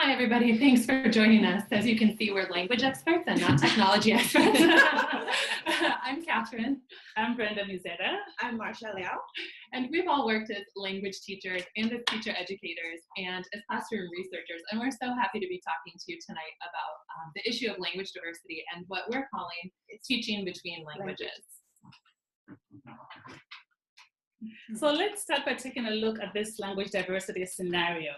Hi, everybody. Thanks for joining us. As you can see, we're language experts and not technology experts. I'm Catherine. I'm Brenda Muzeta. I'm Marsha Liao. And we've all worked as language teachers and as teacher educators and as classroom researchers. And we're so happy to be talking to you tonight about the issue of language diversity and what we're calling teaching between languages. So let's start by taking a look at this language diversity scenario.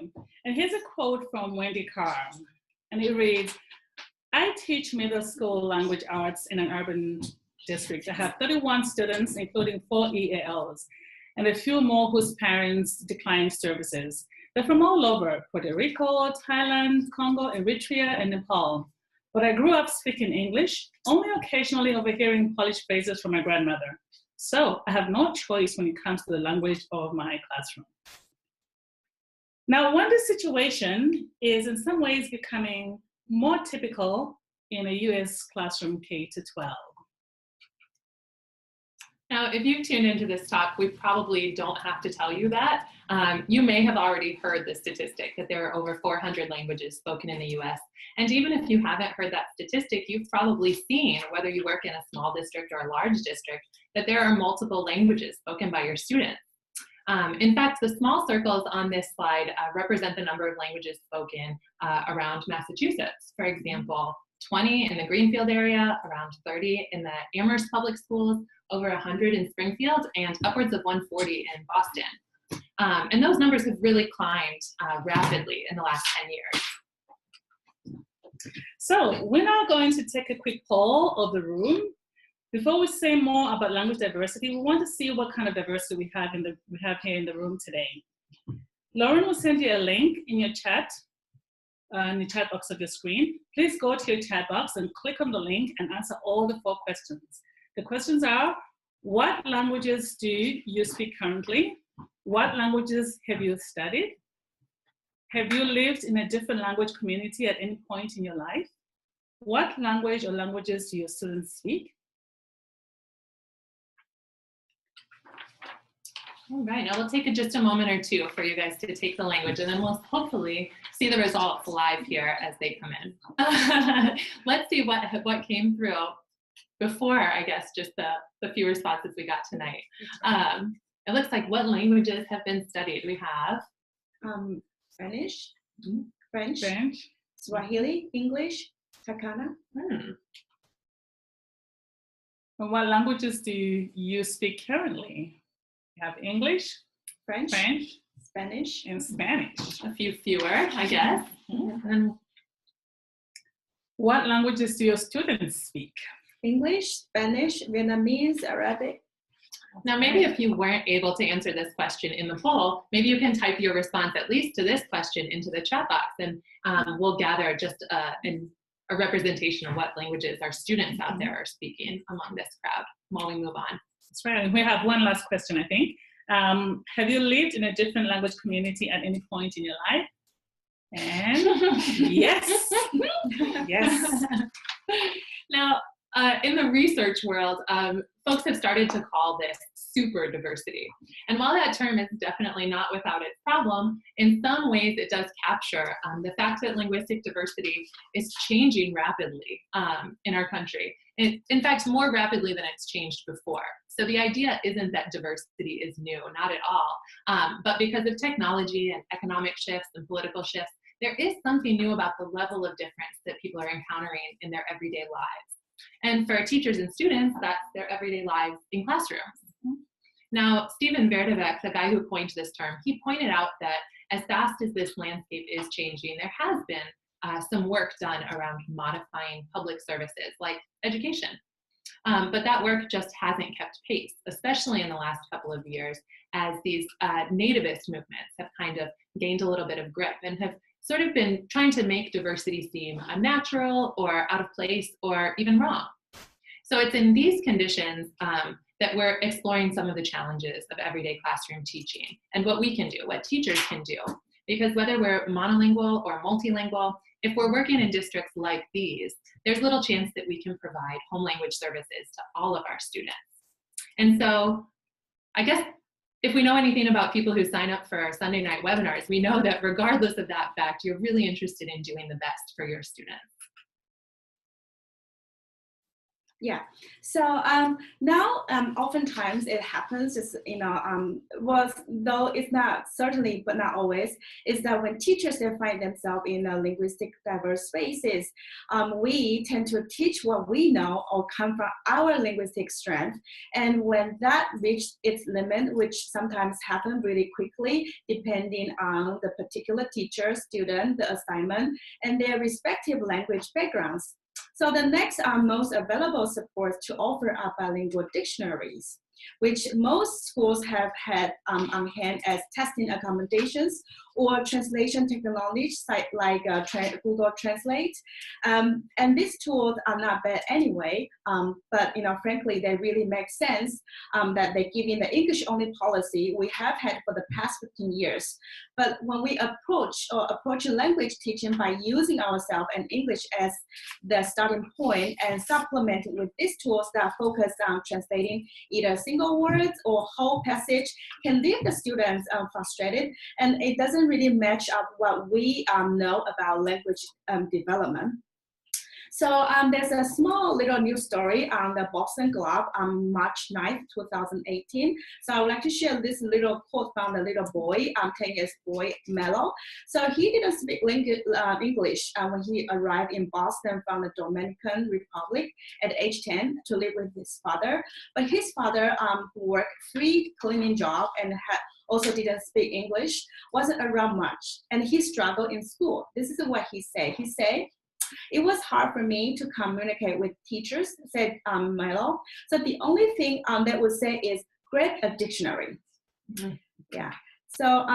And here's a quote from Wendy Carr, and it reads, I teach middle school language arts in an urban district. I have 31 students, including 4 EALs, and a few more whose parents declined services. They're from all over, Puerto Rico, Thailand, Congo, Eritrea, and Nepal. But I grew up speaking English, only occasionally overhearing Polish phrases from my grandmother. So I have no choice when it comes to the language of my classroom. Now, Wendy's situation is in some ways becoming more typical in a US classroom K-12. Now, if you tune into this talk, we probably don't have to tell you that. You may have already heard the statistic that there are over 400 languages spoken in the US. And even if you haven't heard that statistic, you've probably seen, whether you work in a small district or a large district, that there are multiple languages spoken by your students. In fact, the small circles on this slide represent the number of languages spoken around Massachusetts. For example, 20 in the Greenfield area, around 30 in the Amherst Public Schools, over 100 in Springfield, and upwards of 140 in Boston. And those numbers have really climbed rapidly in the last 10 years. So we're now going to take a quick poll of the room. Before we say more about language diversity, we want to see what kind of diversity we have here in the room today. Lauren will send you a link in your chat, in the chat box of your screen. Please go to your chat box and click on the link and answer all the 4 questions. The questions are, what languages do you speak currently? What languages have you studied? Have you lived in a different language community at any point in your life? What language or languages do your students speak? All right, now we'll take just a moment or two for you guys to take the language, and then we'll hopefully see the results live here as they come in. Let's see what came through before, I guess, just the few responses we got tonight. It looks like what languages have been studied. We have Spanish, French, French, Swahili, English, Takana. And what languages do you speak currently? We have English, French, Spanish, and Spanish. a few fewer, I guess. And what languages do your students speak? English, Spanish, Vietnamese, Arabic. now, maybe if you weren't able to answer this question in the poll, maybe you can type your response at least to this question into the chat box, and we'll gather just a representation of what languages our students out there are speaking among this crowd while we move on. That's right. We have one last question, I think. Have you lived in a different language community at any point in your life? And yes, yes. Now, in the research world, folks have started to call this super diversity. And while that term is definitely not without its problem, in some ways it does capture the fact that linguistic diversity is changing rapidly in our country. In fact, more rapidly than it's changed before. So the idea isn't that diversity is new, not at all. But because of technology and economic shifts and political shifts, there is something new about the level of difference that people are encountering in their everyday lives. And for teachers and students, that's their everyday lives in classrooms. Now, Steven Berdevec, the guy who coined this term, he pointed out that as fast as this landscape is changing, there has been some work done around modifying public services like education. But that work just hasn't kept pace, especially in the last couple of years, as these nativist movements have kind of gained a little bit of grip and have sort of been trying to make diversity seem unnatural or out of place or even wrong. So it's in these conditions that we're exploring some of the challenges of everyday classroom teaching and what we can do, what teachers can do. Because whether we're monolingual or multilingual, if we're working in districts like these, there's little chance that we can provide home language services to all of our students. And so I guess if we know anything about people who sign up for our Sunday night webinars, we know that regardless of that fact, you're really interested in doing the best for your students. Yeah. So now, oftentimes it happens, is, though it's not certainly, but not always, is that when teachers they find themselves in a linguistic diverse spaces, we tend to teach what we know or come from our linguistic strength. And when that reaches its limit, which sometimes happen really quickly, depending on the particular teacher, student, the assignment, and their respective language backgrounds. So the next most available support to offer are bilingual dictionaries, which most schools have had on hand as testing accommodations or translation technology site like Google Translate. And these tools are not bad anyway, but frankly, they really make sense that they give in the English-only policy we have had for the past 15 years. But when we approach language teaching by using ourselves and English as the starting point and supplement with these tools that focus on translating either single words or whole passage, can leave the students frustrated, and it doesn't really match up what we know about language development. So there's a small little news story on the Boston Globe on March 9th, 2018. So I would like to share this little quote from the little boy, 10 years boy, Mello. So he didn't speak English when he arrived in Boston from the Dominican Republic at age 10 to live with his father. But his father, who worked 3 cleaning jobs and also didn't speak English, wasn't around much. And he struggled in school. This is what he said. He said, "It was hard for me to communicate with teachers," said Milo. So the only thing that would say is grab a dictionary. Mm-hmm. Yeah. So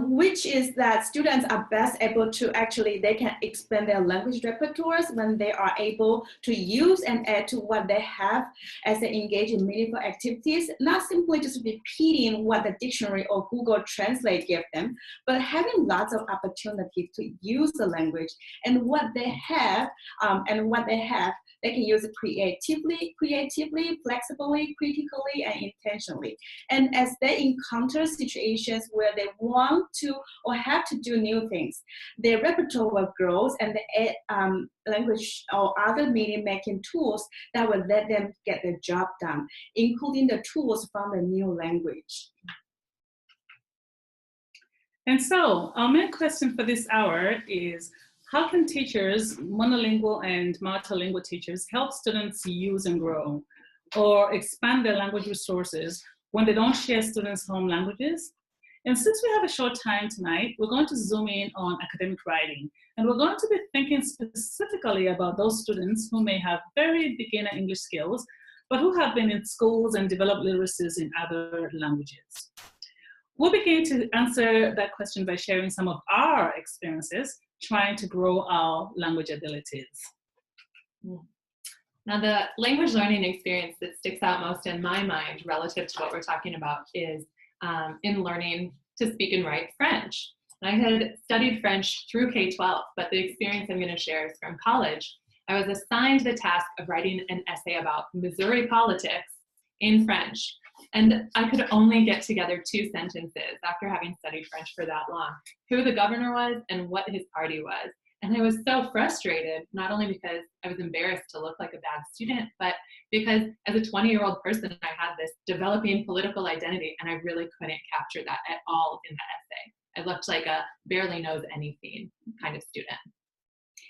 which is that students are best able to they can expand their language repertoires when they are able to use and add to what they have as they engage in meaningful activities, not simply just repeating what the dictionary or Google Translate give them, but having lots of opportunities to use the language and what they have, they can use it creatively, flexibly, critically, and intentionally. And as they encounter situations where they want to or have to do new things, their repertoire will grow, and they add language or other meaning-making tools that will let them get the job done, including the tools from the new language. And so our main question for this hour is, how can teachers, monolingual and multilingual teachers, help students use and grow or expand their language resources when they don't share students' home languages? And since we have a short time tonight, we're going to zoom in on academic writing. And we're going to be thinking specifically about those students who may have very beginner English skills, but who have been in schools and developed literacies in other languages. We'll begin to answer that question by sharing some of our experiences trying to grow our language abilities. Now, the language learning experience that sticks out most in my mind relative to what we're talking about is in learning to speak and write French. And I had studied French through K-12, but the experience I'm going to share is from college. I was assigned the task of writing an essay about Missouri politics in French. And I could only get together 2 sentences after having studied French for that long: who the governor was and what his party was. And I was so frustrated, not only because I was embarrassed to look like a bad student, but because as a 20-year-old person, I had this developing political identity, and I really couldn't capture that at all in the essay. I looked like a barely knows anything kind of student.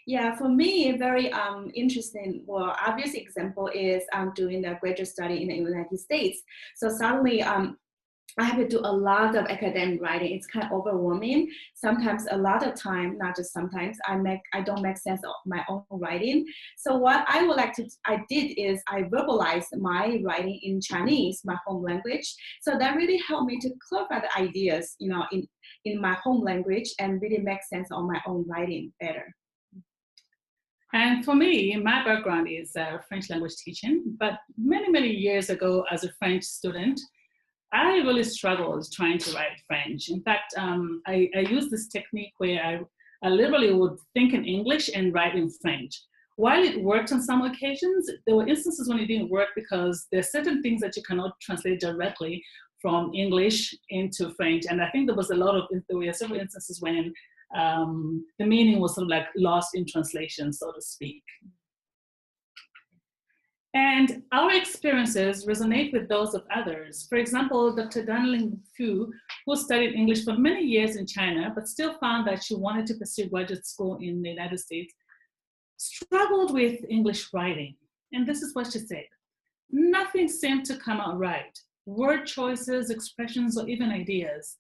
Yeah, for me, a very interesting, obvious example is doing a graduate study in the United States. So suddenly, I have to do a lot of academic writing. It's kind of overwhelming. Sometimes, a lot of time, not just sometimes, I don't make sense of my own writing. So what I did is I verbalized my writing in Chinese, my home language. So that really helped me to clarify the ideas, in my home language and really make sense of my own writing better. And for me, my background is French language teaching, but many, many years ago as a French student, I really struggled trying to write French. In fact, I used this technique where I literally would think in English and write in French. While it worked on some occasions, there were instances when it didn't work because there are certain things that you cannot translate directly from English into French. And I think there were several instances when the meaning was sort of like lost in translation, so to speak. And our experiences resonate with those of others. For example, Dr. Danling Fu, who studied English for many years in China, but still found that she wanted to pursue graduate school in the United States, struggled with English writing. And this is what she said: nothing seemed to come out right. Word choices, expressions, or even ideas.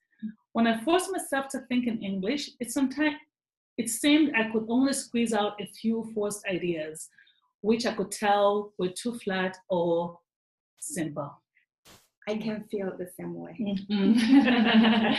When I forced myself to think in English, it seemed I could only squeeze out a few forced ideas, which I could tell were too flat or simple. I can feel the same way. Mm-hmm.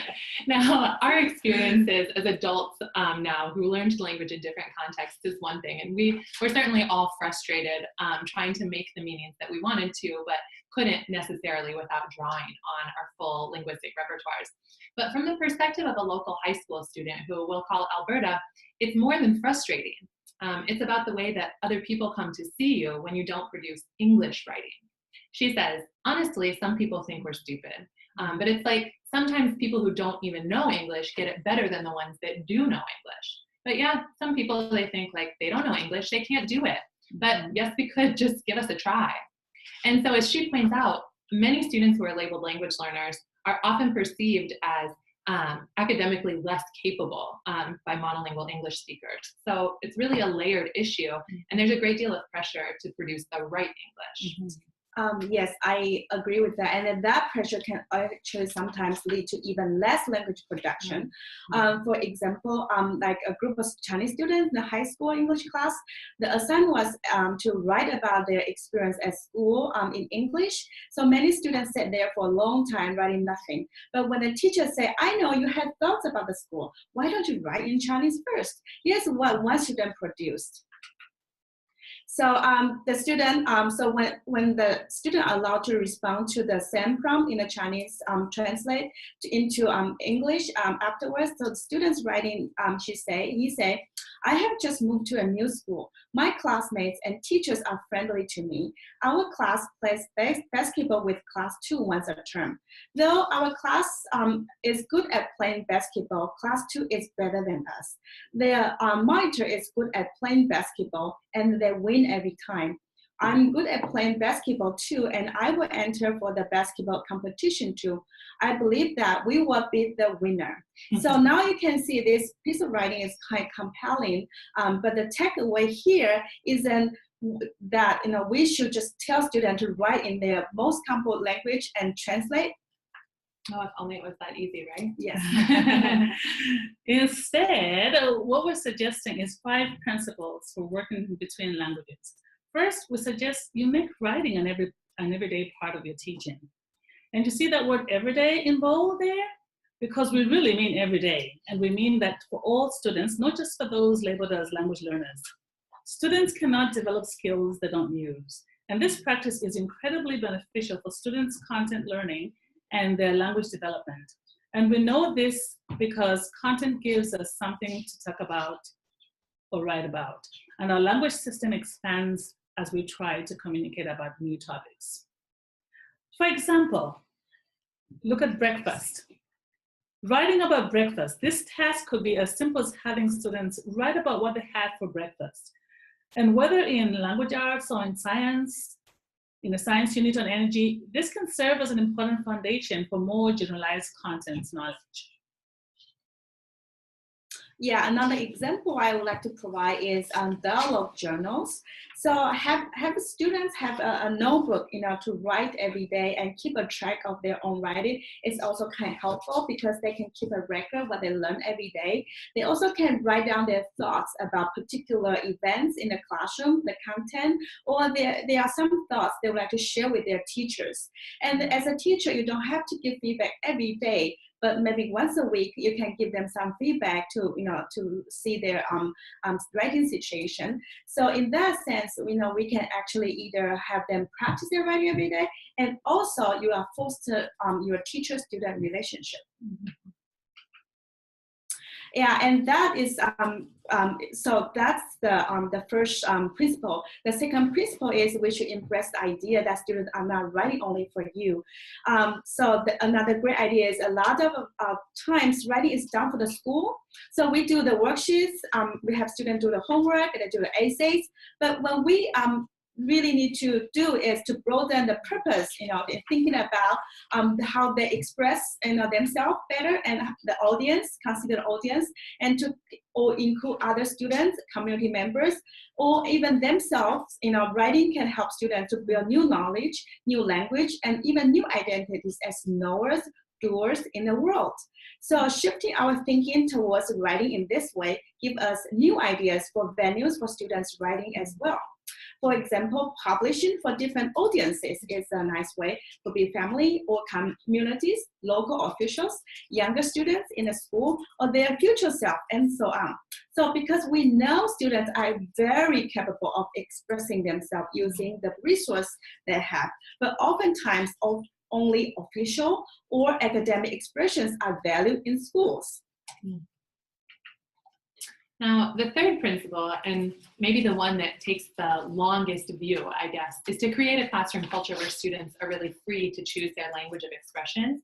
Now, our experiences as adults now who learned the language in different contexts is one thing, and we're certainly all frustrated trying to make the meanings that we wanted to, but couldn't necessarily without drawing on our full linguistic repertoires. But from the perspective of a local high school student who we'll call Alberta, it's more than frustrating. It's about the way that other people come to see you when you don't produce English writing. She says, honestly, some people think we're stupid, but it's like sometimes people who don't even know English get it better than the ones that do know English. But yeah, some people, they think like they don't know English, they can't do it. But yes, we could, just give us a try. And so as she points out, many students who are labeled language learners are often perceived as academically less capable by monolingual English speakers. So it's really a layered issue, and there's a great deal of pressure to produce the right English. Mm-hmm. Yes, I agree with that. And then that pressure can actually sometimes lead to even less language production. For example, like a group of Chinese students in the high school English class, the assignment was to write about their experience at school in English. So many students sat there for a long time writing nothing. But when the teacher said, I know you had thoughts about the school, why don't you write in Chinese first? Here's what one student produced. So the student, so when the student allowed to respond to the same prompt in the Chinese translate into English afterwards, so the students writing, he said, I have just moved to a new school. My classmates and teachers are friendly to me. Our class plays basketball with class 2 once a term. Though our class is good at playing basketball, class 2 is better than us. Their monitor is good at playing basketball and they win every time. I'm good at playing basketball too, and I will enter for the basketball competition too. I believe that we will beat the winner. So now you can see this piece of writing is quite compelling, but the takeaway here isn't that we should just tell students to write in their most comfortable language and translate. Oh, if only it was that easy, right? Yes. Instead, what we're suggesting is 5 principles for working between languages. First, we suggest you make writing an everyday part of your teaching. And you see that word everyday in bold there? Because we really mean every day. And we mean that for all students, not just for those labeled as language learners. Students cannot develop skills they don't use. And this practice is incredibly beneficial for students' content learning and their language development. And we know this because content gives us something to talk about or write about. And our language system expands as we try to communicate about new topics. For example, look at breakfast. Writing about breakfast, this task could be as simple as having students write about what they had for breakfast. And whether in language arts or in science, in a science unit on energy, this can serve as an important foundation for more generalized content knowledge. Yeah, another example I would like to provide is dialogue journals. So have students have a notebook, to write every day and keep a track of their own writing. It's also kind of helpful because they can keep a record of what they learn every day. They also can write down their thoughts about particular events in the classroom, the content, or there are some thoughts they would like to share with their teachers. And as a teacher, you don't have to give feedback every day, but maybe once a week you can give them some feedback to see their writing situation. So in that sense, we can actually either have them practice their writing every day, and also you are forced to your teacher-student relationship. Yeah, and that is so that's the first principle. The second principle is we should embrace the idea that students are not writing only for you. Another great idea is a lot of times writing is done for the school. So we do the worksheets. We have students do the homework and they do the essays. But when we really need to do is to broaden the purpose, thinking about how they express themselves better, and the audience, consider the audience, and to or include other students, community members, or even themselves. Writing can help students to build new knowledge, new language, and even new identities as knowers, doers in the world. So shifting our thinking towards writing in this way give us new ideas for venues for students writing as well. For example, publishing for different audiences is a nice way. Could be family or communities, local officials, younger students in the school, or their future self, and so on. So because we know students are very capable of expressing themselves using the resource they have, but oftentimes only official or academic expressions are valued in schools. Now, the third principle, and maybe the one that takes the longest view, I guess, is to create a classroom culture where students are really free to choose their language of expression.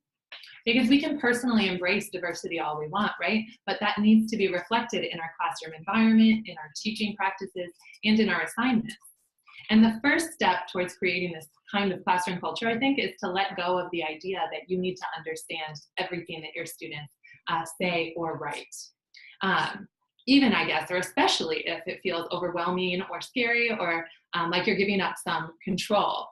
Because we can personally embrace diversity all we want, right? But that needs to be reflected in our classroom environment, in our teaching practices, and in our assignments. And the first step towards creating this kind of classroom culture, I think, is to let go of the idea that you need to understand everything that your students say or write. Even, I guess, or especially if it feels overwhelming or scary, or like you're giving up some control,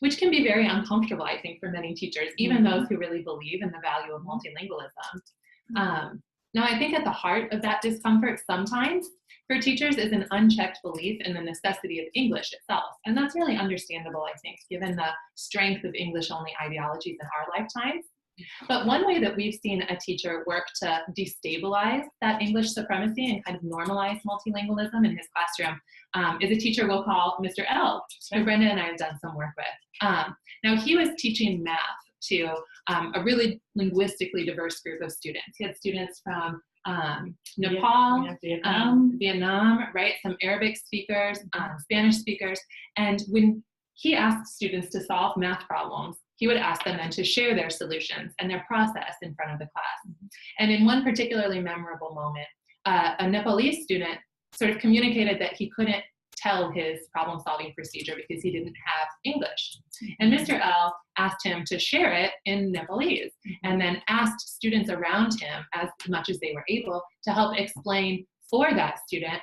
which can be very uncomfortable, I think, for many teachers, even those who really believe in the value of multilingualism. Now, I think at the heart of that discomfort sometimes for teachers is an unchecked belief in the necessity of English itself. And that's really understandable, I think, given the strength of English-only ideologies in our lifetimes. But one way that we've seen a teacher work to destabilize that English supremacy and kind of normalize multilingualism in his classroom is a teacher we'll call Mr. L, who Brenda and I have done some work with. Now, he was teaching math to a really linguistically diverse group of students. He had students from Nepal, Vietnam, right? Some Arabic speakers, Spanish speakers. And when he asked students to solve math problems, he would ask them then to share their solutions and their process in front of the class. And in one particularly memorable moment, a Nepalese student sort of communicated that he couldn't tell his problem-solving procedure because he didn't have English. And Mr. L asked him to share it in Nepalese, and then asked students around him, as much as they were able, to help explain for that student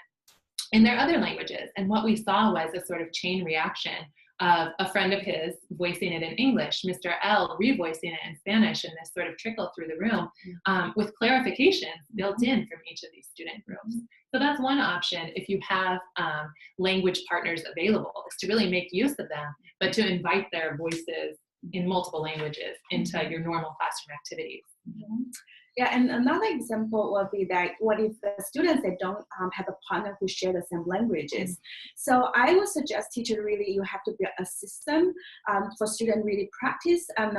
in their other languages. And what we saw was a sort of chain reaction of a friend of his voicing it in English, Mr. L revoicing it in Spanish, and this sort of trickle through the room with clarifications built in from each of these student groups. So that's one option if you have language partners available, is to really make use of them, but to invite their voices in multiple languages into your normal classroom activities. Yeah, and another example would be that what if the students they don't have a partner who share the same languages? So I would suggest teacher really you have to build a system for students really practice and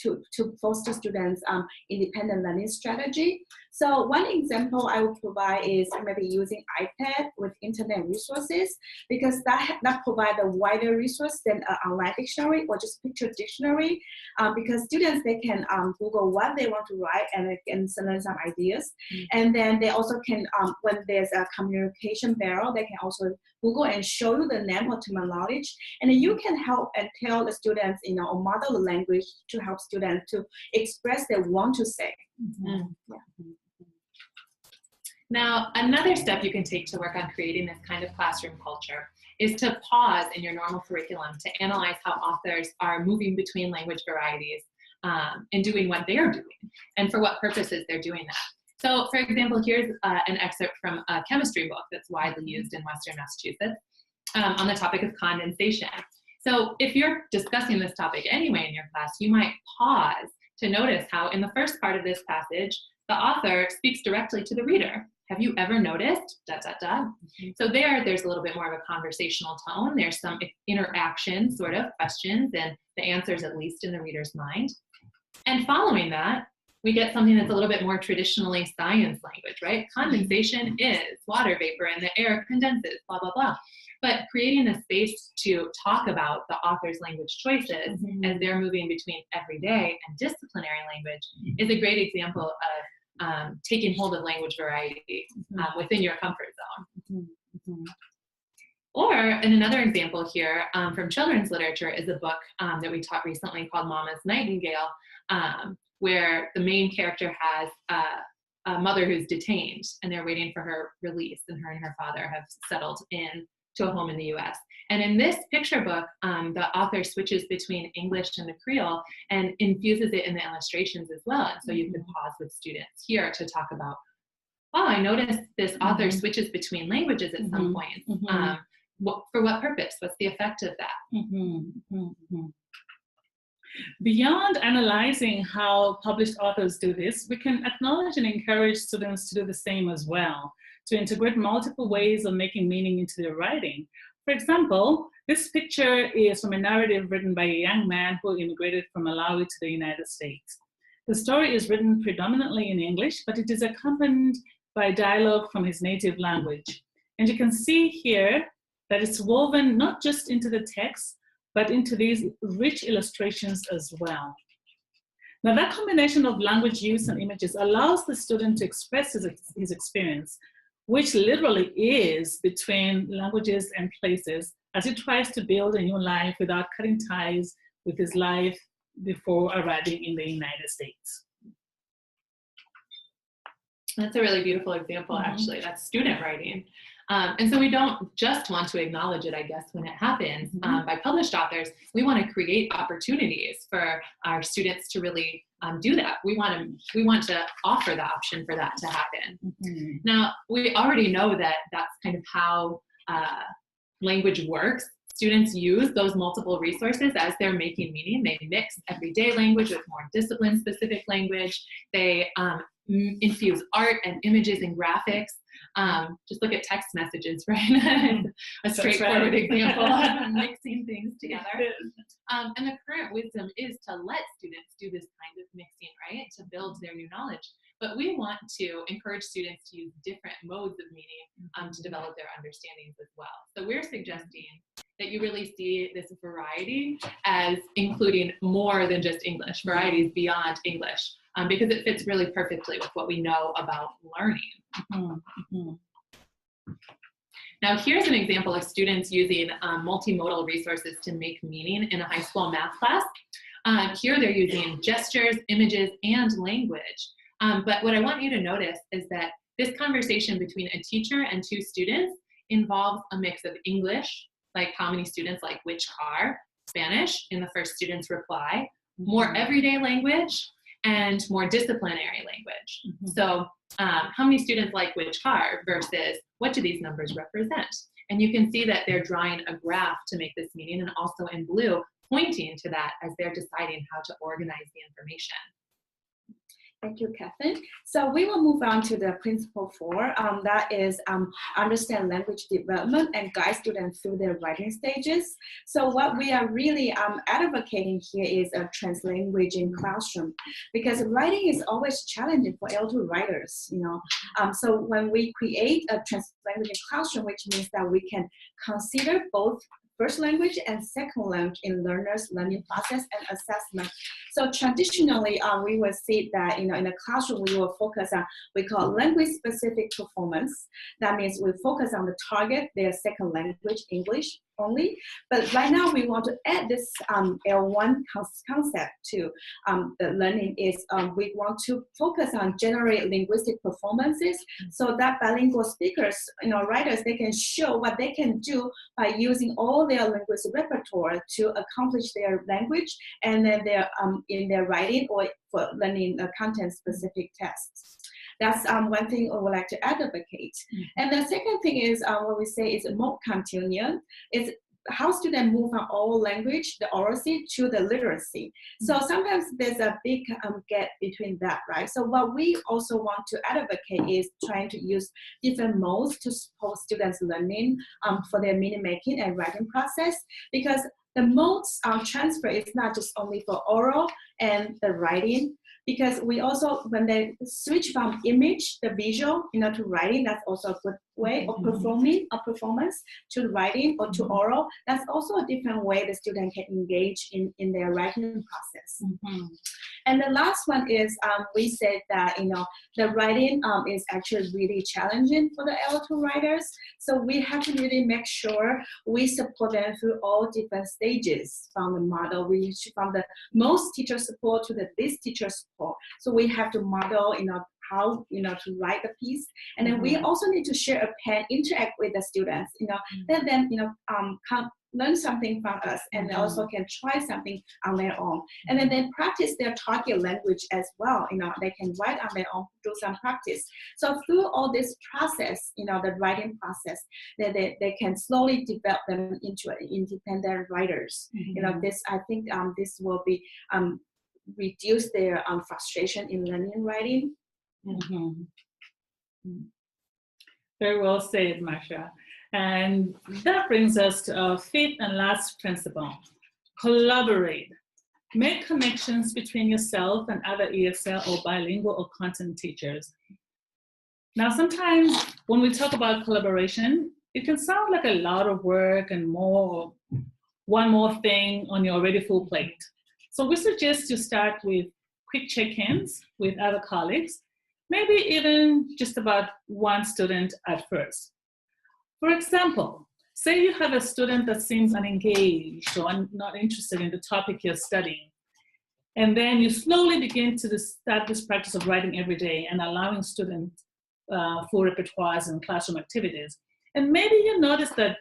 to foster students independent learning strategy. So one example I would provide is maybe using iPad with internet resources, because that provides a wider resource than an online dictionary or just picture dictionary, because students, they can Google what they want to write and they can learn some ideas. And then they also can, when there's a communication barrier, they can also Google and show you the name or terminology. And then you can help and tell the students, or model the language to help students to express they want to say. Now, another step you can take to work on creating this kind of classroom culture is to pause in your normal curriculum to analyze how authors are moving between language varieties and doing what they're doing, and for what purposes they're doing that. So, for example, here's an excerpt from a chemistry book that's widely used in Western Massachusetts on the topic of condensation. So if you're discussing this topic anyway in your class, you might pause to notice how in the first part of this passage, the author speaks directly to the reader. Have you ever noticed, ... So there's a little bit more of a conversational tone. There's some interaction, sort of questions, and the answers at least in the reader's mind. And following that, we get something that's a little bit more traditionally science language, right? Condensation is water vapor and the air condenses, blah, blah, blah. But creating a space to talk about the author's language choices as they're moving between everyday and disciplinary language is a great example of taking hold of language variety within your comfort zone. Or, and another example here from children's literature is a book that we taught recently called Mama's Nightingale, where the main character has a mother who's detained and they're waiting for her release, and her father have settled in to a home in the US. And in this picture book, the author switches between English and the Creole and infuses it in the illustrations as well. And so you can pause with students here to talk about, oh, I noticed this author switches between languages at some point. For what purpose? What's the effect of that? Beyond analyzing how published authors do this, we can acknowledge and encourage students to do the same as well, to integrate multiple ways of making meaning into their writing. For example, this picture is from a narrative written by a young man who immigrated from Malawi to the United States. The story is written predominantly in English, but it is accompanied by dialogue from his native language. And you can see here that it's woven not just into the text, but into these rich illustrations as well. Now that combination of language use and images allows the student to express his experience, which literally is between languages and places, as he tries to build a new life without cutting ties with his life before arriving in the United States. That's a really beautiful example, actually. That's student writing. And so we don't just want to acknowledge it, I guess, when it happens by published authors. We want to create opportunities for our students to really do that. We want to offer the option for that to happen. Now, we already know that that's kind of how language works. Students use those multiple resources as they're making meaning. They mix everyday language with more discipline-specific language. They infuse art and images and graphics. Just look at text messages, right? A straightforward example of mixing things together. And the current wisdom is to let students do this kind of mixing, right? To build their new knowledge. But we want to encourage students to use different modes of meaning to develop their understandings as well. So we're suggesting that you really see this variety as including more than just English, varieties beyond English, because it fits really perfectly with what we know about learning. Now here's an example of students using multimodal resources to make meaning in a high school math class. Here they're using gestures, images, and language. But what I want you to notice is that this conversation between a teacher and two students involves a mix of English, like how many students like which car, Spanish in the first student's reply, more everyday language, and more disciplinary language. So how many students like which car versus what do these numbers represent? And you can see that they're drawing a graph to make this meaning, and also in blue, pointing to that as they're deciding how to organize the information. Thank you, Catherine. So we will move on to the principle 4. That is understand language development and guide students through their writing stages. So what we are really advocating here is a translanguage in classroom, because writing is always challenging for L2 writers. So when we create a translanguage in classroom, which means that we can consider both first language and second language in learners' learning process and assessment. So traditionally, we will see that in the classroom we will focus on we call language-specific performance. That means we focus on the target, their second language, English only. But right now we want to add this L1 concept to the learning is we want to focus on generate linguistic performances so that bilingual speakers, writers, they can show what they can do by using all their linguistic repertoire to accomplish their language and then in their writing or for learning content-specific tests. That's one thing I would like to advocate. And the second thing is what we say is mode continuum. It's how students move from oral language, the oracy, to the literacy. So sometimes there's a big gap between that, right? So what we also want to advocate is trying to use different modes to support students' learning for their meaning making and writing process, because the modes transfer is not just only for oral and the writing, because we also, when they switch from image, the visual, to writing, that's also a good way of performing a performance, to writing or to oral. That's also a different way the student can engage in their writing process. And the last one is we said that the writing is actually really challenging for the L2 writers. So we have to really make sure we support them through all different stages from the model, from the most teacher support to the least teacher support. So we have to model, how to write the piece, and then we also need to share a pen, interact with the students, let them come learn something from us, and they also can try something on their own, and then they practice their target language as well. They can write on their own, do some practice. So through all this process, the writing process, they can slowly develop them into independent writers. This, I think, this will be reduce their frustration in learning writing. Very well said, Marsha. And that brings us to our fifth and last principle: collaborate. Make connections between yourself and other ESL or bilingual or content teachers. Now, sometimes when we talk about collaboration, it can sound like a lot of work and one more thing on your already full plate. So we suggest you start with quick check-ins with other colleagues, maybe even just about one student at first. For example, say you have a student that seems unengaged or not interested in the topic you're studying, and then you slowly begin to start this practice of writing every day and allowing students full repertoires and classroom activities. And maybe you notice that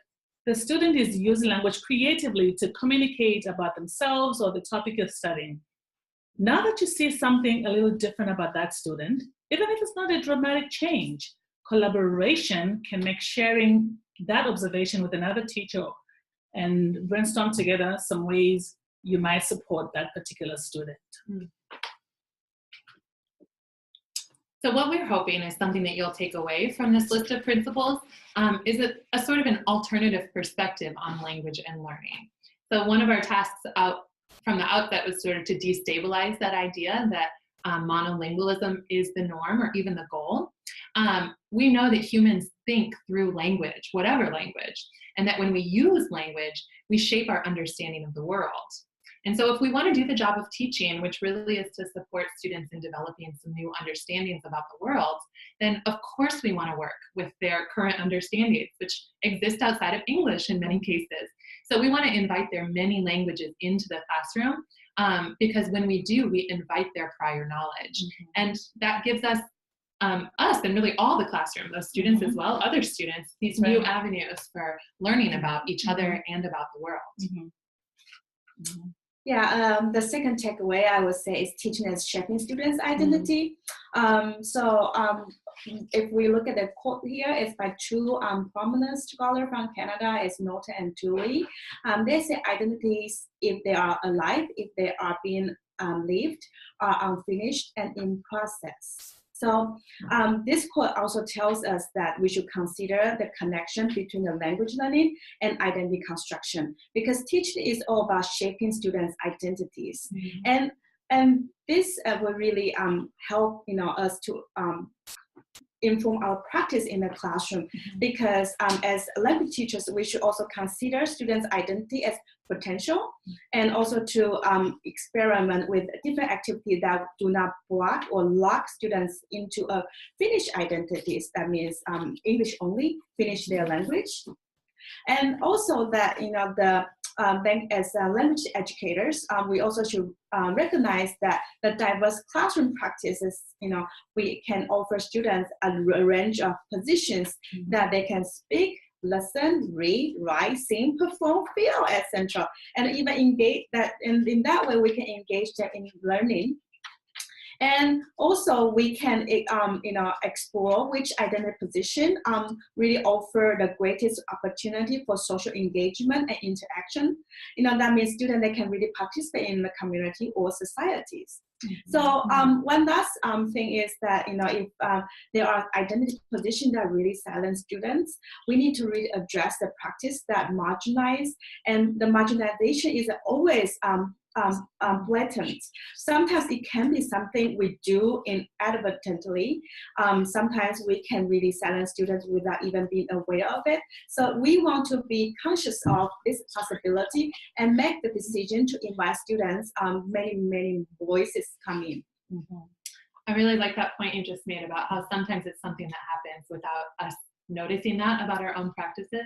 the student is using language creatively to communicate about themselves or the topic you're studying. Now that you see something a little different about that student, even if it's not a dramatic change, collaboration can make sharing that observation with another teacher and brainstorm together some ways you might support that particular student. So what we're hoping is something that you'll take away from this list of principles is a sort of an alternative perspective on language and learning. So one of our tasks from the outset was sort of to destabilize that idea that monolingualism is the norm or even the goal. We know that humans think through language, whatever language, and that when we use language, we shape our understanding of the world. And so if we want to do the job of teaching, which really is to support students in developing some new understandings about the world, then of course we want to work with their current understandings, which exist outside of English in many cases. So we want to invite their many languages into the classroom, because when we do, we invite their prior knowledge. And that gives us and really all the classroom, those students as well, other students, these new avenues for learning about each other and about the world. Yeah, the second takeaway I would say is teaching as shaping students' identity. If we look at the quote here, it's by two prominent scholars from Canada, it's Norton and Dooley. They say identities, if they are alive, if they are being lived, are unfinished and in process. So this quote also tells us that we should consider the connection between the language learning and identity construction, because teaching is all about shaping students' identities. And this will really help us to inform our practice in the classroom, because as language teachers, we should also consider students' identity as potential, and also to experiment with different activities that do not block or lock students into a finished identities. That means English only, finish their language. And also that, as language educators, we also should recognize that the diverse classroom practices, we can offer students a range of positions that they can speak, listen, read, write, sing, perform, feel, etc. And even engage that, and in that way we can engage them in learning. And also we can explore which identity position really offer the greatest opportunity for social engagement and interaction. That means students, they can really participate in the community or societies. So one last thing is that, if there are identity positions that really silence students, we need to really address the practice that marginalize, and the marginalization is always blatant. Sometimes it can be something we do inadvertently. Sometimes we can really silence students without even being aware of it. So we want to be conscious of this possibility and make the decision to invite students. Many voices come in. Mm-hmm. I really like that point you just made about how sometimes it's something that happens without us noticing that about our own practices,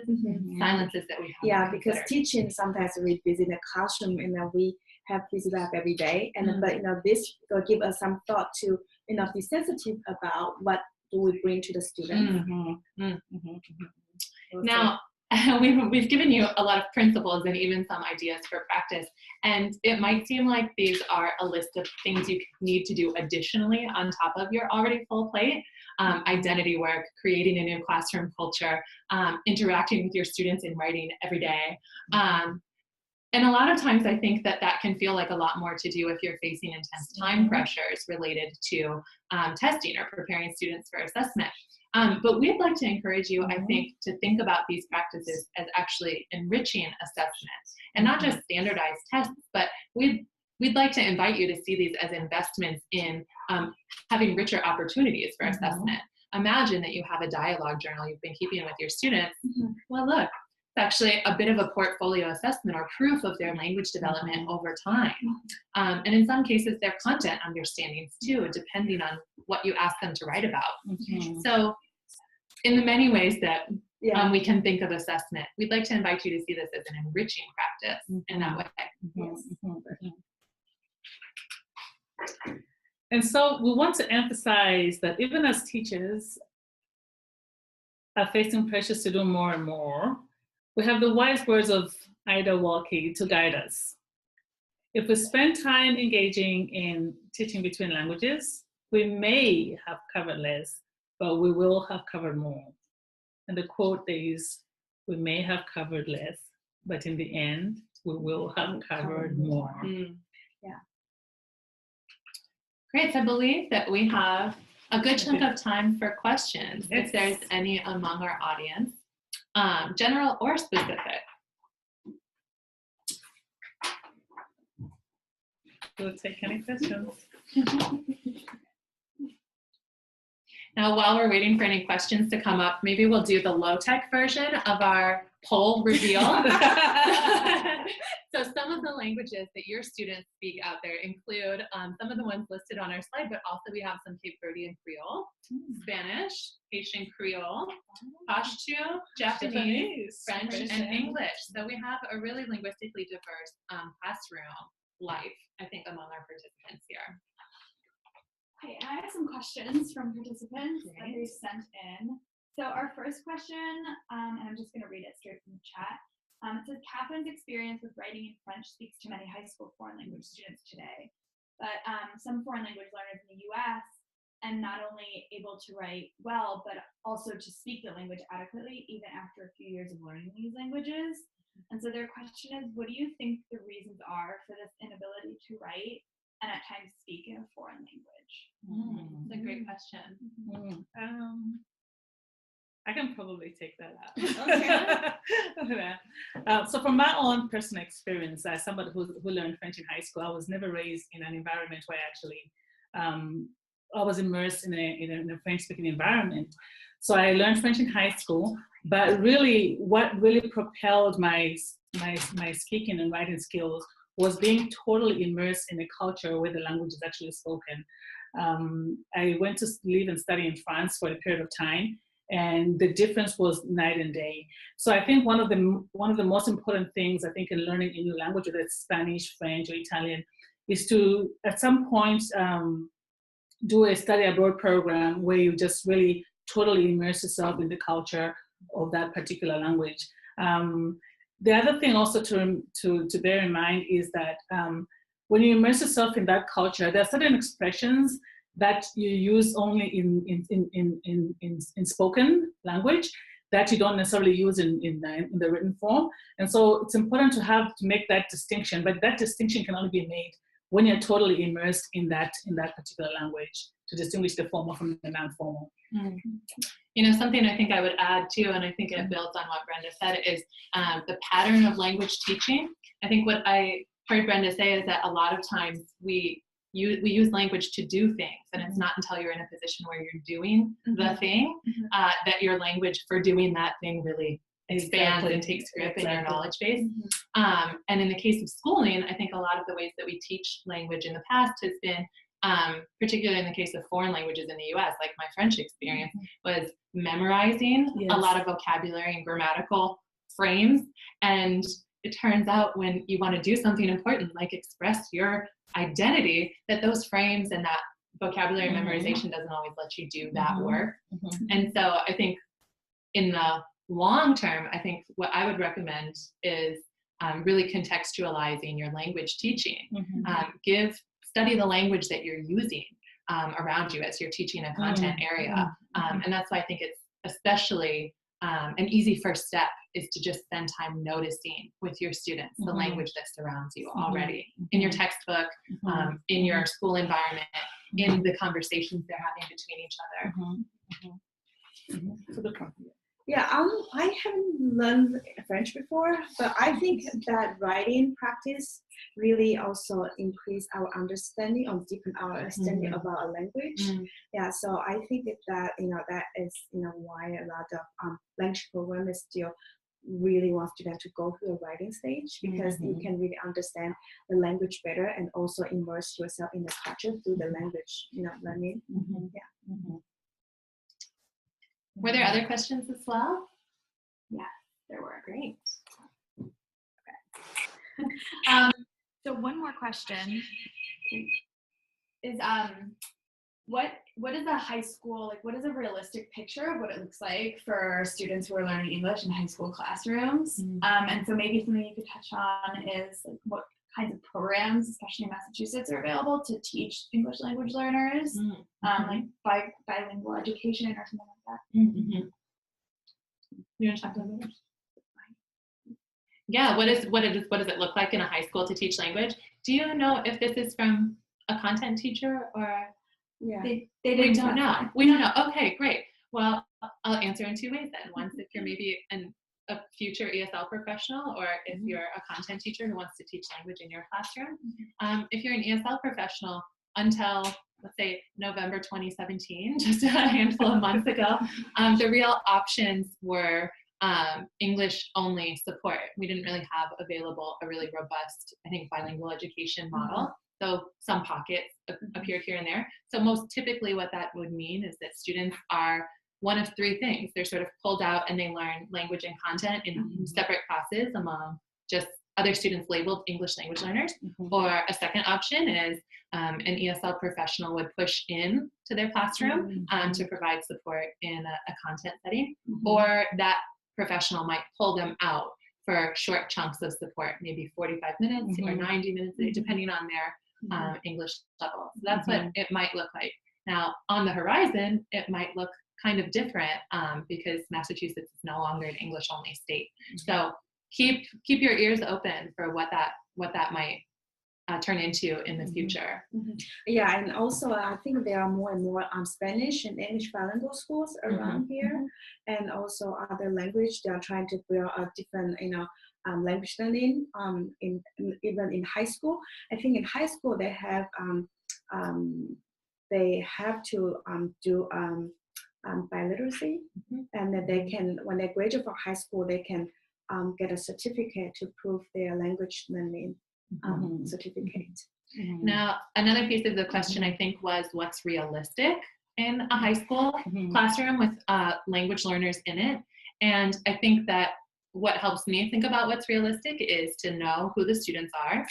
silences that we have. Yeah, because teaching sometimes we're busy in the classroom and then we have feedback every day. And but this will give us some thought to be sensitive about what do we bring to the students. Now, we've given you a lot of principles and even some ideas for practice, and it might seem like these are a list of things you need to do additionally on top of your already full plate. Identity work, creating a new classroom culture, interacting with your students in writing every day. And a lot of times I think that can feel like a lot more to do if you're facing intense time pressures related to testing or preparing students for assessment. But we'd like to encourage you, I think, to think about these practices as actually enriching assessment and not just standardized tests, but we'd like to invite you to see these as investments in having richer opportunities for assessment. Imagine that you have a dialogue journal you've been keeping with your students. Well, look, it's actually a bit of a portfolio assessment or proof of their language development over time. And in some cases, their content understandings too, depending on what you ask them to write about. So in the many ways that we can think of assessment, we'd like to invite you to see this as an enriching practice in that way. And so we want to emphasize that even as teachers are facing pressures to do more and more, we have the wise words of Ida Walke to guide us. If we spend time engaging in teaching between languages, we may have covered less, but we will have covered more. And the quote is, we may have covered less, but in the end, we will have covered more. Great, so I believe that we have a good chunk of time for questions, if there's any among our audience, general or specific. We'll take any questions. Now, while we're waiting for any questions to come up, maybe we'll do the low-tech version of our poll reveal. So some of the languages that your students speak out there include some of the ones listed on our slide, but also we have some Cape Verdean Creole, Spanish, Haitian Creole, Pashto, Japanese, French, and English. So we have a really linguistically diverse classroom life, I think, among our participants here. Okay, and I have some questions from participants that they sent in. So our first question, and I'm just going to read it straight from the chat. It says, Catherine's experience with writing in French speaks to many high school foreign language students today. But some foreign language learners in the US and not only able to write well, but also to speak the language adequately, even after a few years of learning these languages. And so their question is, what do you think the reasons are for this inability to write and at times speak in a foreign language? That's a great question. I can probably take that out. Okay. So from my own personal experience, as somebody who learned French in high school, I was never raised in an environment where I was immersed in a French-speaking environment. So I learned French in high school, but really what really propelled my speaking and writing skills was being totally immersed in a culture where the language is actually spoken. I went to live and study in France for a period of time, and the difference was night and day. So I think one of the most important things I think in learning a new language, whether it's Spanish, French, or Italian, is to at some point do a study abroad program where you just really totally immerse yourself in the culture of that particular language. The other thing also to bear in mind is that when you immerse yourself in that culture, there are certain expressions that you use only in spoken language that you don't necessarily use in the written form. And so it's important to make that distinction, but that distinction can only be made when you're totally immersed in that particular language, to distinguish the formal from the non-formal. You know, something I think I would add too, and I think it builds on what Brenda said, is the pattern of language teaching. I think what I heard Brenda say is that a lot of times we use language to do things, and it's not until you're in a position where you're doing the thing that your language for doing that thing really expands and takes grip in your knowledge base. And in the case of schooling, I think a lot of the ways that we teach language in the past has been, particularly in the case of foreign languages in the US, like my French experience, was memorizing a lot of vocabulary and grammatical frames. And it turns out when you want to do something important, like express your identity, that those frames and that vocabulary memorization doesn't always let you do that work. And so I think in the long term, I think what I would recommend is really contextualizing your language teaching. Study the language that you're using around you as you're teaching a content area. And that's why I think it's especially an easy first step is to just spend time noticing with your students the language that surrounds you already in your textbook, in your school environment, in the conversations they're having between each other. Yeah, I haven't learned French before, but I think that writing practice really also increase our understanding or deepen our understanding about a language. Yeah, so I think that that is why a lot of language programs still really want students to go through the writing stage, because you can really understand the language better and also immerse yourself in the culture through the language learning. Were there other questions as well? Yeah, there were. Great. Okay. So one more question is what is a high school, like what is a realistic picture of what it looks like for students who are learning English in high school classrooms? And so maybe something you could touch on is like what kinds of programs, especially in Massachusetts, are available to teach English language learners, like bilingual education or something like that. You want to talk about that? Yeah, what does it look like in a high school to teach language? Do you know if this is from a content teacher or? Yeah, they We don't know. We don't know. Okay, great. Well, I'll answer in two ways then. Once, if you're maybe a future ESL professional, or if you're a content teacher who wants to teach language in your classroom. If you're an ESL professional, until let's say November 2017, just a handful of months ago, the real options were English only support. We didn't really have available a really robust, I think, bilingual education model. So some pockets appeared here and there. So most typically what that would mean is that students are one of three things. They're sort of pulled out and they learn language and content in separate classes among just other students labeled English language learners. Or a second option is an ESL professional would push in to their classroom to provide support in a content setting. Or that professional might pull them out for short chunks of support, maybe 45 minutes or 90 minutes, depending on their English level. So that's what it might look like. Now, on the horizon, it might look kind of different because Massachusetts is no longer an English-only state. So keep your ears open for what that might turn into in the future. Yeah, and also I think there are more and more Spanish and English bilingual schools around here, and also other language. They are trying to build a different, language learning even in high school. I think in high school they have to do biliteracy, and that they can, when they graduate from high school, they can get a certificate to prove their language learning certificate. Now, another piece of the question I think was what's realistic in a high school classroom with language learners in it. And I think that what helps me think about what's realistic is to know who the students are,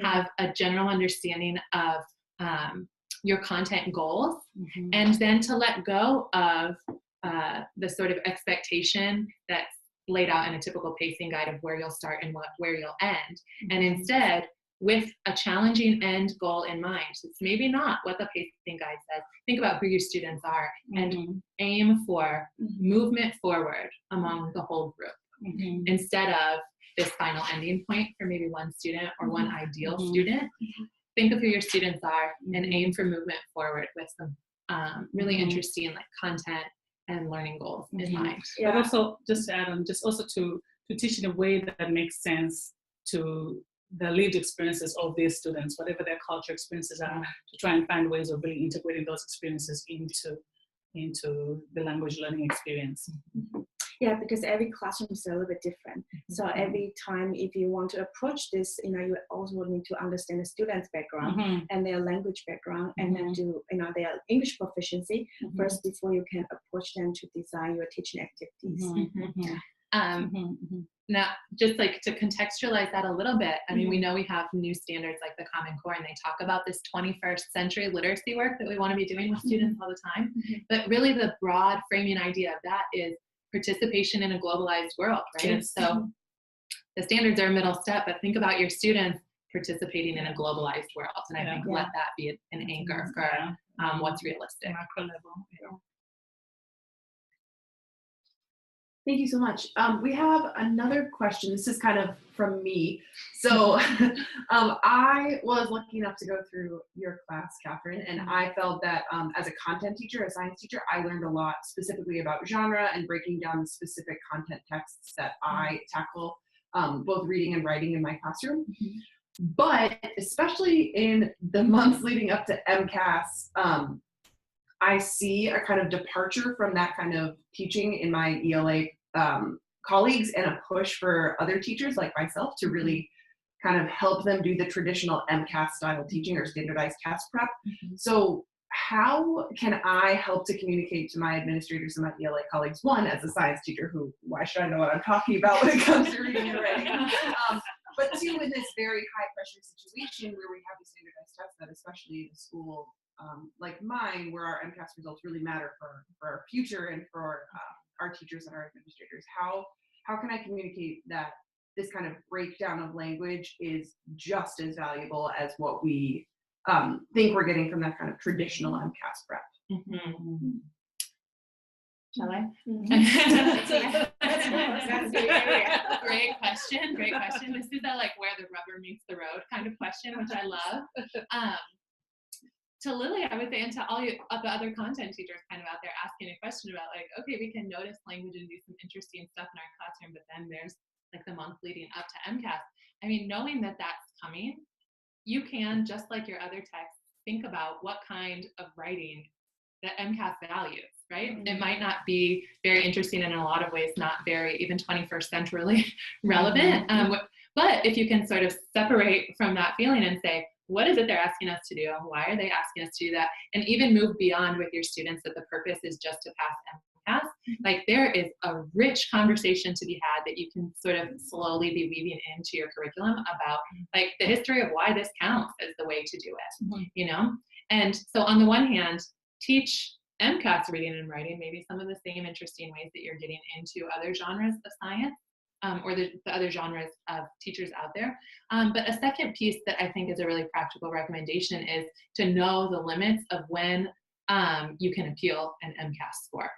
have a general understanding of your content goals, and then to let go of the sort of expectation that's laid out in a typical pacing guide of where you'll start and where you'll end. And instead, with a challenging end goal in mind, so it's maybe not what the pacing guide says, think about who your students are and aim for movement forward among the whole group instead of this final ending point for maybe one student or one ideal student. Think of who your students are and aim for movement forward with some really interesting content and learning goals in mind. But also, just to add on, just also to teach in a way that makes sense to the lived experiences of these students, whatever their culture experiences are, to try and find ways of really integrating those experiences into the language learning experience. Yeah, because every classroom is a little bit different. So every time, if you want to approach this, you also need to understand the student's background and their language background, and then do, their English proficiency first before you can approach them to design your teaching activities. Now, just like to contextualize that a little bit, I mean, we know we have new standards like the Common Core, and they talk about this 21st century literacy work that we want to be doing with students all the time. But really the broad framing idea of that is participation in a globalized world, right? Yes. So the standards are a middle step, but think about your students participating in a globalized world. And I think let that be an anchor for what's realistic. Macro level. Yeah. Thank you so much. We have another question. This is kind of from me. So I was lucky enough to go through your class, Catherine, and I felt that as a content teacher, a science teacher, I learned a lot specifically about genre and breaking down the specific content texts that I tackle, both reading and writing in my classroom. But especially in the months leading up to MCAS, I see a kind of departure from that kind of teaching in my ELA colleagues, and a push for other teachers like myself to really kind of help them do the traditional MCAS style teaching or standardized CAS prep. So how can I help to communicate to my administrators and my ELA colleagues, one, as a science teacher who, why should I know what I'm talking about when it comes to reading and writing, but two, in this very high pressure situation where we have these standardized tests that, especially in a school like mine, where our MCAS results really matter for our future and for our teachers and our administrators. How can I communicate that this kind of breakdown of language is just as valuable as what we think we're getting from that kind of traditional MCAS prep? Shall I? Great question. Great question. This is a like where the rubber meets the road kind of question, which I love. To Lily, I would say, and to all you, the other content teachers kind of out there asking a question about like, okay, we can notice language and do some interesting stuff in our classroom, but then there's like the month leading up to MCAS. I mean, knowing that that's coming, you can, just like your other texts, think about what kind of writing that MCAS values, right? It might not be very interesting, and in a lot of ways not very even 21st century relevant. But if you can sort of separate from that feeling and say, what is it they're asking us to do? Why are they asking us to do that? And even move beyond with your students that the purpose is just to pass MCAS. Like there is a rich conversation to be had that you can sort of slowly be weaving into your curriculum about like the history of why this counts as the way to do it, And so on the one hand, teach MCAS reading and writing, maybe some of the same interesting ways that you're getting into other genres of science. Or the other genres of teachers out there. But a second piece that I think is a really practical recommendation is to know the limits of when you can appeal an MCAS score.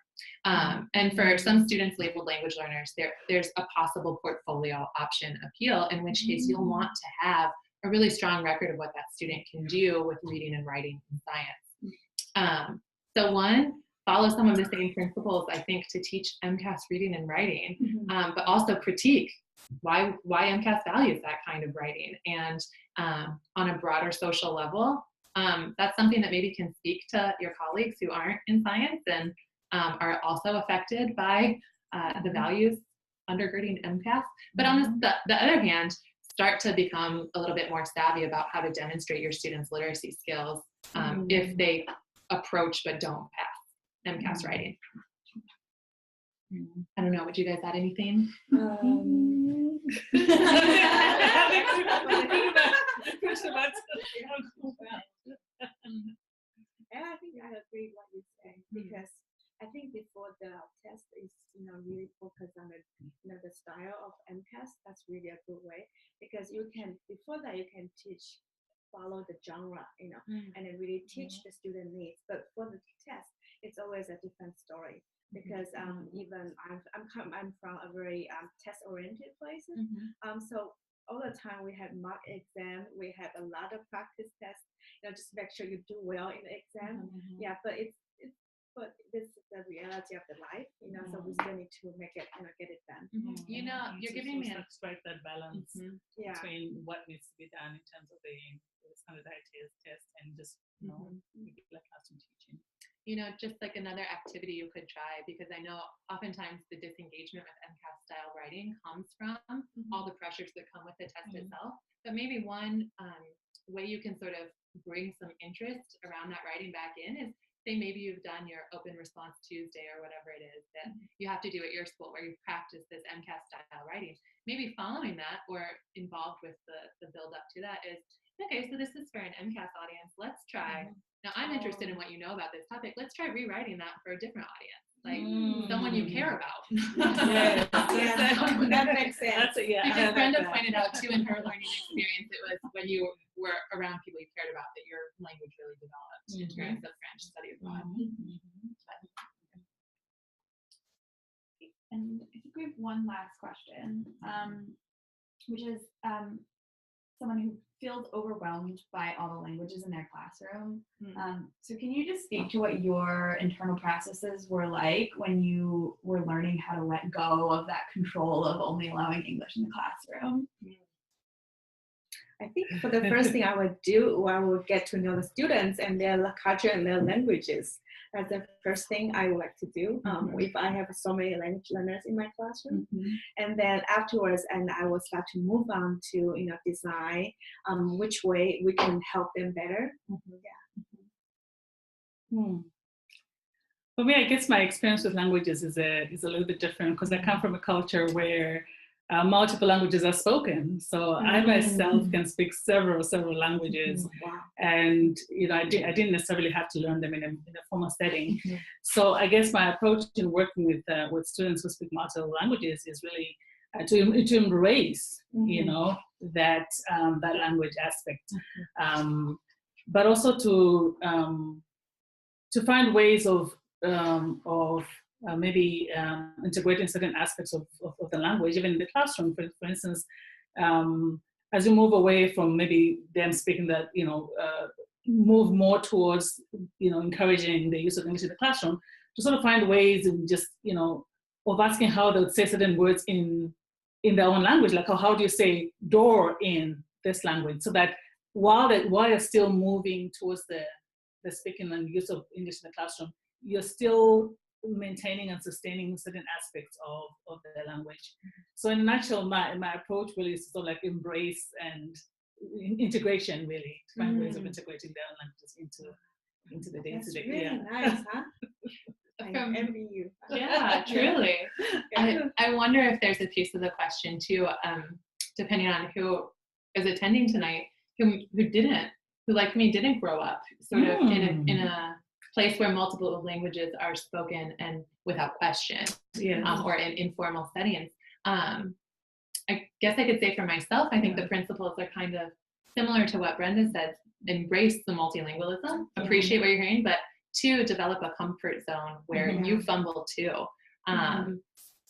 And for some students labeled language learners, there's a possible portfolio option appeal, in which case you'll want to have a really strong record of what that student can do with reading and writing in science. So one, follow some of the same principles, I think, to teach MCAS reading and writing, but also critique why MCAS values that kind of writing. And on a broader social level, that's something that maybe can speak to your colleagues who aren't in science and are also affected by the values undergirding MCAS. But on the other hand, start to become a little bit more savvy about how to demonstrate your students' literacy skills if they approach but don't pass MCAS writing. I don't know, would you guys add anything? And I think I agree what you say, because I think before the test is, really focus on the style of MCAS. That's really a good way, because before that you can follow the genre, and then really teach the student needs. But for the test, it's always a different story, because even I'm from a very test-oriented place, so all the time we have mock exam, we have a lot of practice tests, just make sure you do well in the exam. Yeah, but it's but this is the reality of the life, so we still need to make it, get it done. You know, you're giving me a strike that balance Yeah. between what needs to be done in terms of the standardized test and just regular classroom teaching. You know, just like another activity you could try, because I know oftentimes the disengagement with MCAS style writing comes from all the pressures that come with the test itself. But maybe one way you can sort of bring some interest around that writing back in is, say maybe you've done your open response Tuesday or whatever it is that you have to do at your school, where you've practiced this MCAS style writing. Maybe following that or involved with the build up to that is, okay, so this is for an MCAS audience. Let's try. Now I'm interested in what you know about this topic. Let's try rewriting that for a different audience, like someone you care about. Yes, that makes sense. Because Brenda pointed out too in her learning experience, it was when you were around people you cared about that your language really developed in terms of French study abroad. And I think we have one last question, which is someone who feels overwhelmed by all the languages in their classroom. So can you just speak to what your internal processes were like when you were learning how to let go of that control of only allowing English in the classroom? I think for the first thing I would do, I would get to know the students and their culture and their languages. That's the first thing I would like to do if I have so many language learners in my classroom. And then afterwards, and I will start to move on to design which way we can help them better. For me, I guess my experience with languages is a little bit different, because I come from a culture where multiple languages are spoken. So I myself can speak several languages. And I didn't necessarily have to learn them in a formal setting. So I guess my approach in working with students who speak multiple languages is really to embrace that language aspect, but also to find ways of maybe integrating certain aspects of the language, even in the classroom. For instance, as you move away from maybe them speaking that, move more towards, encouraging the use of English in the classroom, to sort of find ways of just, of asking how they would say certain words in their own language, like how do you say door in this language, so that while you're still moving towards the speaking and use of English in the classroom, you're still maintaining and sustaining certain aspects of the language. So in a nutshell, my approach really is to sort of like embrace and integration, really, to find ways of integrating their languages into the day-to-day. That's really nice, huh? I envy you. Yeah, truly. I wonder if there's a piece of the question too, depending on who is attending tonight, who like me didn't grow up sort of in a place where multiple languages are spoken and without question, or in informal settings. I guess I could say for myself, I think the principles are kind of similar to what Brenda said. Embrace the multilingualism, appreciate what you're hearing, but to develop a comfort zone where you fumble too.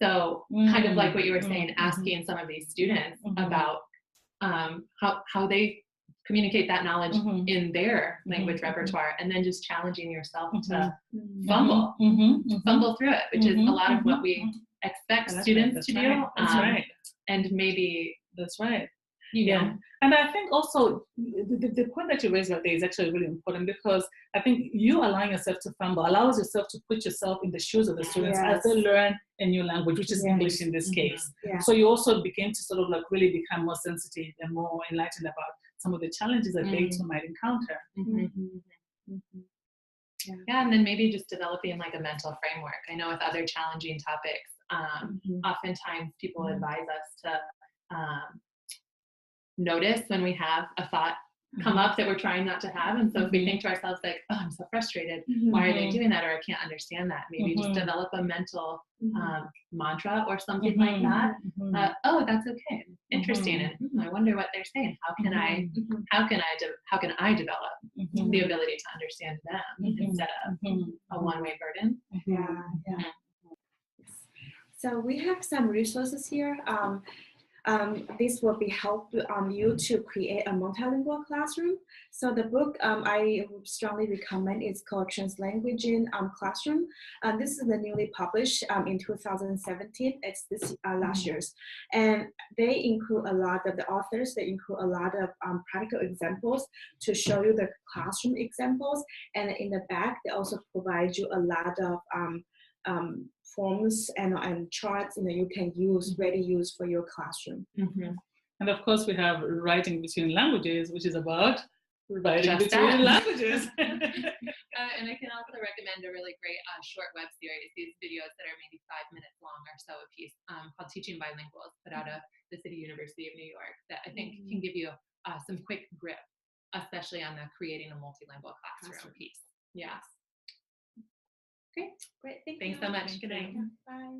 So kind of like what you were saying, asking some of these students about how they communicate that knowledge in their language repertoire, and then just challenging yourself to fumble through it, which is a lot of what we expect students to do. And maybe that's right. And I think also the point that you raised right there is actually really important, because I think you allowing yourself to fumble allows yourself to put yourself in the shoes of the students as they learn a new language, which is English in this case. So you also begin to sort of like really become more sensitive and more enlightened about some of the challenges that they too might encounter. And then maybe just developing like a mental framework. I know with other challenging topics, oftentimes people advise us to notice when we have a thought come up that we're trying not to have. And so if we think to ourselves like, oh, I'm so frustrated, why are they doing that? Or I can't understand that. Maybe just develop a mental mantra or something like that. Oh, that's okay. Interesting. And I wonder what they're saying. How can I develop the ability to understand them instead of a one-way burden? So we have some resources here. this will be help you to create a multilingual classroom. So the book I would strongly recommend is called Translanguaging Classroom. This is the newly published in 2017. It's this last year's, and they include a lot of the authors. They include a lot of practical examples to show you the classroom examples, and in the back they also provide you a lot of forms and charts you can use, ready use for your classroom. And of course, we have Writing Between Languages, which is about writing Just between that. languages. And I can also recommend a really great short web series. These videos that are maybe 5 minutes long or so a piece, called Teaching Bilinguals, put out of the City University of New York, that I think can give you some quick grip, especially on the creating a multilingual classroom piece. Yes. Great. Thank Thanks you. so much. Good night. Bye.